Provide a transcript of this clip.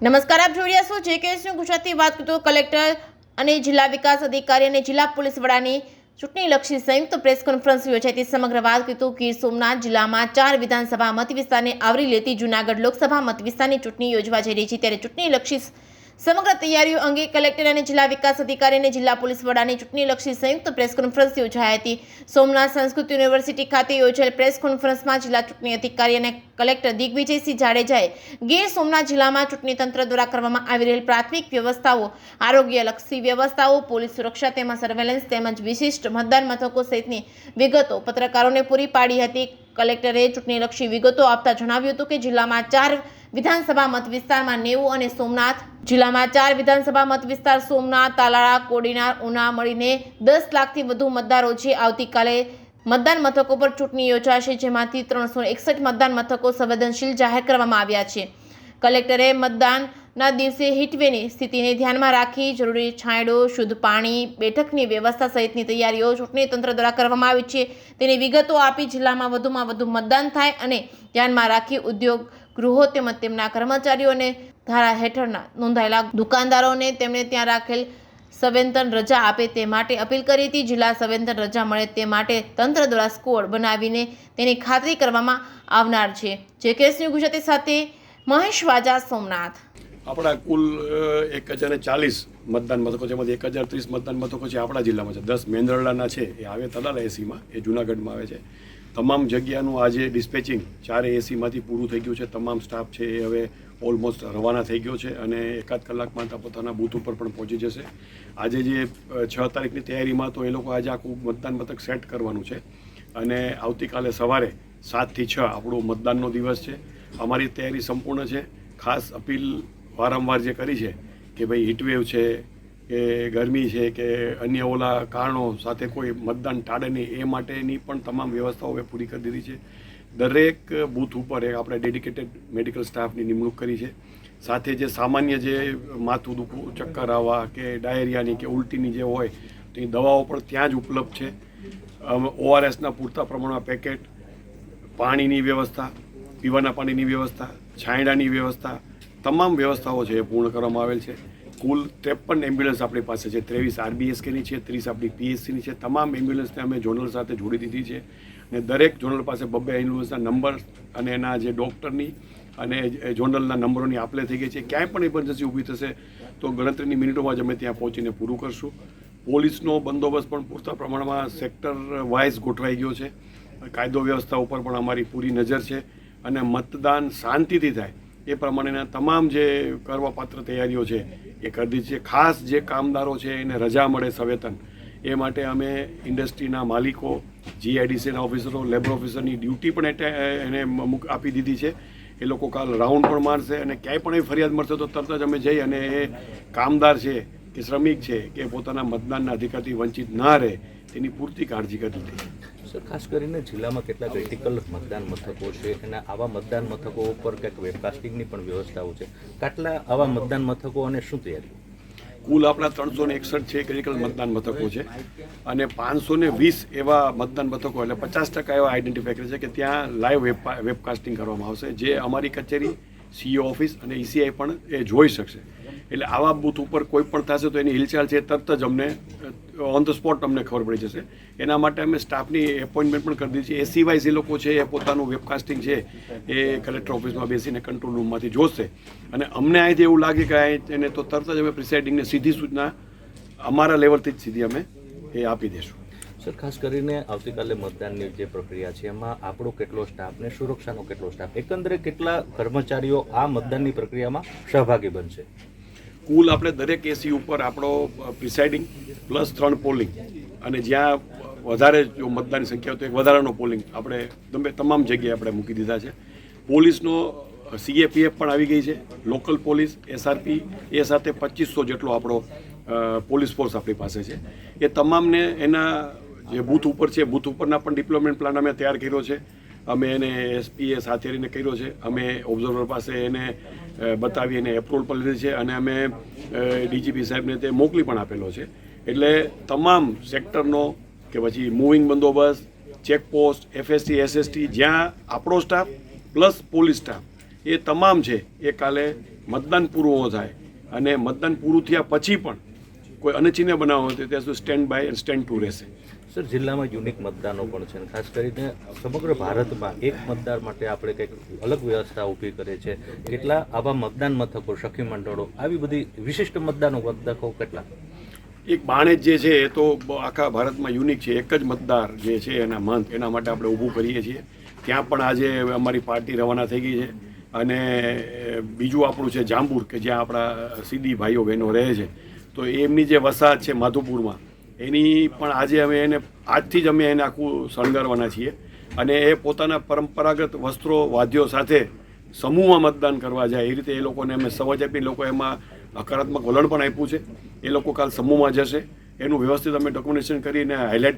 નમસ્કાર, આપ જોઈ રહ્યા છો જેકેએસનું ગુજરાતી. વાત કરતો કલેક્ટર અને જિલ્લા વિકાસ અધિકારી અને જિલ્લા પોલીસ વડાની ચૂંટણીલક્ષી સંયુક્ત પ્રેસ કોન્ફરન્સ યોજાઈ હતી. સમગ્ર વાત કરતો ગીર સોમનાથ જિલ્લામાં 4 વિધાનસભા મત વિસ્તારને આવરી લેતી જૂનાગઢ લોકસભા મત વિસ્તારની ચૂંટણી યોજવા જઈ રહી છે. ત્યારે ચૂંટણીલક્ષી સમગ્ર તૈયારીઓ અંગે કલેક્ટર અને જિલ્લા વિકાસ અધિકારી અને જિલ્લા પોલીસ વડાની ચૂંટણીલક્ષી સંયુક્ત પ્રેસ કોન્ફરન્સ યોજાઈ હતી. સોમનાથ સંસ્કૃત યુનિવર્સિટી ખાતે યોજાયેલ પ્રેસ કોન્ફરન્સમાં જિલ્લા ચૂંટણી અધિકારી અને કલેક્ટર દિગ્વિજયસિંહ જાડેજાએ ગીર સોમનાથ જિલ્લામાં ચૂંટણી તંત્ર દ્વારા કરવામાં આવી રહેલ પ્રાથમિક વ્યવસ્થાઓ, આરોગ્યલક્ષી વ્યવસ્થાઓ, પોલીસ સુરક્ષા તેમજ સર્વેલન્સ તેમજ વિશિષ્ટ મતદાન મથકો સહિતની વિગતો પત્રકારોને પૂરી પાડી હતી. કલેક્ટરે ચૂંટણીલક્ષી વિગતો આપતા જણાવ્યું હતું કે જિલ્લામાં 4 વિધાનસભા મત વિસ્તારમાં 90 અને સોમનાથ જિલ્લામાં 4 વિધાનસભા મત વિસ્તાર સોમનાથ, તાલાળા, કોડીનાર, ઉના મળીને 10 લાખથી વધુ મતદારો છે. આવતીકાલે મતદાન મથકો પર ચૂંટણી યોજાશે, જેમાંથી 361 મતદાન મથકો સંવેદનશીલ જાહેર કરવામાં આવ્યા છે. કલેક્ટરે મતદાનના દિવસે હીટવેવની સ્થિતિને ધ્યાનમાં રાખી જરૂરી છાંયડો, શુદ્ધ પાણી, બેઠકની વ્યવસ્થા સહિતની તૈયારીઓ ચૂંટણી તંત્ર દ્વારા કરવામાં આવી છે તેની વિગતો આપી. જિલ્લામાં વધુમાં વધુ મતદાન થાય અને ધ્યાનમાં રાખી ઉદ્યોગ ગૃહો તેમજ તેમના કર્મચારીઓ અને ધારા હેઠળના નોંધાયેલા દુકાનદારોને તેમણે ત્યાં રાખેલ સંવેતન રજા આપે તે માટે અપીલ કરી હતી. જિલ્લા સંવેતન રજા મળે તે માટે તંત્ર દ્વારા સ્કોડ બનાવીને તેની ખાતરી કરવામાં આવનાર છે. જેકેએસનું ગુજરાતી સાથે મહેશ વાજા, સોમનાથ. આપણા કુલ 1040 મતદાન મથકો છે, એમાંથી 1030 મતદાન મથકો છે આપણા જિલ્લામાં છે. 10 મેંદરડાના છે, એ આવે તલાલા એસીમાં, એ જૂનાગઢમાં આવે છે. તમામ જગ્યાનું આજે ડિસ્પેચિંગ 4 એસીમાંથી પૂરું થઈ ગયું છે. તમામ સ્ટાફ છે એ હવે ઓલમોસ્ટ રવાના થઈ ગયો છે અને એકાદ કલાકમાં પોતાના બૂથ ઉપર પણ પહોંચી જશે. આજે જે 6 તારીખની તૈયારીમાં તો એ લોકો આજે આખું મતદાન મથક સેટ કરવાનું છે અને આવતીકાલે સવારે 7 થી 6 આપણો મતદાનનો દિવસ છે. અમારી તૈયારી સંપૂર્ણ છે. ખાસ અપીલ વારંવાર જે કરી છે કે ભાઈ હીટવેવ છે કે ગરમી છે કે અન્ય ઓલા કારણો સાથે કોઈ મતદાન ટાળે નહીં, એ માટેની પણ તમામ વ્યવસ્થાઓ હવે પૂરી કરી દીધી છે. દરેક બૂથ ઉપર આપણે ડેડિકેટેડ મેડિકલ સ્ટાફની નિમણૂક કરી છે. સાથે જે સામાન્ય જે માથું દુખવું, ચક્કર આવવા કે ડાયરિયાની કે ઉલટીની જે હોય તો એ દવાઓ પણ ત્યાં જ ઉપલબ્ધ છે. ORSના પૂરતા પ્રમાણમાં પેકેટ, પાણીની વ્યવસ્થા, પીવાના પાણીની વ્યવસ્થા, છાંયડાની વ્યવસ્થા, તમામ વ્યવસ્થાઓ છે એ પૂર્ણ કરવામાં આવેલ છે. કુલ 53 એમ્બ્યુલન્સ આપણી પાસે છે. 23 RBSKની છે, 30 આપણી PSCની છે. તમામ એમ્બ્યુલન્સને અમે ઝોનલ સાથે જોડી દીધી છે અને દરેક ઝોનલ પાસે 2 એમ્બ્યુલન્સના નંબર અને એના જે ડૉક્ટરની અને ઝોનલના નંબરોની આપલે થઈ ગઈ છે. ક્યાંય પણ ઇમરજન્સી ઊભી થશે તો ગણતરીની મિનિટોમાં જ અમે ત્યાં પહોંચીને પૂરું કરશું. પોલીસનો બંદોબસ્ત પણ પૂરતા પ્રમાણમાં સેક્ટર વાઇઝ ગોઠવાઈ ગયો છે. કાયદો વ્યવસ્થા ઉપર પણ અમારી પૂરી નજર છે અને મતદાન શાંતિથી થાય એ પ્રમાણેના તમામ જે કરવાપાત્ર તૈયારીઓ છે એ કરી દીધી છે. ખાસ જે કામદારો છે એને રજા મળે સવેતન, એ માટે અમે ઇન્ડસ્ટ્રીના માલિકો, GIDCના ઓફિસરો, લેબર ઓફિસરની ડ્યુટી પણ એને આપી દીધી છે. એ લોકો કાલ રાઉન્ડ પણ મારશે અને ક્યાંય પણ એ ફરિયાદ મળશે તો તરત જ અમે જઈ અને એ કામદાર છે કે શ્રમિક છે કે પોતાના મતદાનના અધિકારથી વંચિત ના રહે તેની પૂરતી કાળજી કરી લીધી. સર, ખાસ કરીને જિલ્લામાં કેટલા ક્રિટિકલ મતદાન મથકો છે અને આવા મતદાન મથકો ઉપર કંઈક વેબકાસ્ટિંગની પણ વ્યવસ્થાઓ છે. કેટલા આવા મતદાન મથકો અને શું તૈયારી? કુલ આપણા 361 છે ક્રિટિકલ મતદાન મથકો છે અને 520 એવા મતદાન મથકો એટલે 50% એવા આઈડેન્ટિફાઈ કરે છે કે ત્યાં લાઈવ વેબકાસ્ટિંગ કરવામાં આવશે, જે અમારી કચેરી, CO ઓફિસ અને ECI પણ એ જોઈ શકશે. એટલે આવા બૂથ ઉપર કોઈ પણ થશે તો એની હિલચાલ છે તરત જ અમને ઓન ધ સ્પોટ અમને ખબર પડી જશે. એના માટે અમે સ્ટાફની એપોઇન્ટમેન્ટ પણ કરી દીધી છે. એ સિવાય જે લોકો છે એ પોતાનું વેબકાસ્ટિંગ છે એ કલેક્ટર ઓફિસમાં બેસીને કંટ્રોલ રૂમમાંથી જોશે અને અમને અહીંથી એવું લાગે કે એને તો તરત જ અમે પ્રિસાઇડિંગને સીધી સૂચના અમારા લેવલથી જ સીધી અમે એ આપી દઈશું. સર, ખાસ કરીને આવતીકાલે મતદાનની જે પ્રક્રિયા છે એમાં આપણો કેટલો સ્ટાફ ને સુરક્ષાનો કેટલો સ્ટાફ, એકંદરે કેટલા કર્મચારીઓ આ મતદાનની પ્રક્રિયામાં સહભાગી બનશે? કુલ આપણે દરેક એસી ઉપર આપણો પ્રિસાઇડિંગ પ્લસ 3 પોલિંગ અને જ્યાં વધારે જો મતદાનની સંખ્યા હોય તો એક વધારાનો પોલિંગ આપણે તમામ જગ્યાએ આપણે મૂકી દીધા છે. પોલીસનો CAPF પણ આવી ગઈ છે, લોકલ પોલીસ, SRP, એ સાથે 2500 જેટલો આપણો પોલીસ ફોર્સ આપણી પાસે છે. એ તમામને એના જે બૂથ ઉપર છે, બૂથ ઉપરના પણ ડિપ્લોયમેન્ટ પ્લાન અમે તૈયાર કર્યો છે. અમે એને SPA સાથે રહીને કર્યો છે. અમે ઓબ્ઝર્વર પાસે એને બતાવી એને એપ્રુવલ પણ લીધી છે અને અમે DGP સાહેબને તે મોકલી પણ આપેલો છે. એટલે તમામ સેક્ટરનો કે પછી મૂવિંગ બંદોબસ્ત, ચેકપોસ્ટ, FST, SST, જ્યાં આપણો સ્ટાફ પ્લસ પોલીસ સ્ટાફ એ તમામ છે એ કાલે મતદાન પૂરું ન થાય અને મતદાન પૂરું થયા પછી પણ કોઈ અનિચ્છનીય બનાવ હોય ત્યાં સુધી સ્ટેન્ડ બાય અને સ્ટેન્ડ ટુ રહેશે. સર, જિલ્લામાં યુનિક મતદાનો પણ છે અને ખાસ કરીને સમગ્ર ભારતમાં એક મતદાર માટે આપણે કંઈક અલગ વ્યવસ્થા ઊભી કરે છે. કેટલા આવા મતદાન મથકો, સખી મંડળો, આવી બધી વિશિષ્ટ મતદાનો કેટલા? એક બાણેજ જે છે એ તો આખા ભારતમાં યુનિક છે. એક જ મતદાર જે છે એના મંથ એના માટે આપણે ઊભું કરીએ છીએ. ત્યાં પણ આજે અમારી પાર્ટી રવાના થઈ ગઈ છે. અને બીજું આપણું છે જાંબુર, કે જ્યાં આપણા સીધી ભાઈઓ બહેનો રહે છે. તો એમની જે વસાહત છે માધુપુરમાં, એની પણ આજે અમે એને આજથી જ અમે એને આખું શણગારવાના છીએ. અને એ પોતાના પરંપરાગત વસ્ત્રો વાદ્યો સાથે સમૂહમાં મતદાન કરવા જાય એ રીતે એ લોકોને અમે સમજ આપી. લોકો એમાં હકારાત્મક વલણ પણ આપ્યું છે. એ લોકો કાલ સમૂહમાં જશે, એનું વ્યવસ્થિત અમે ડોક્યુમેન્ટેશન કરીને હાઇલાઇટ પણ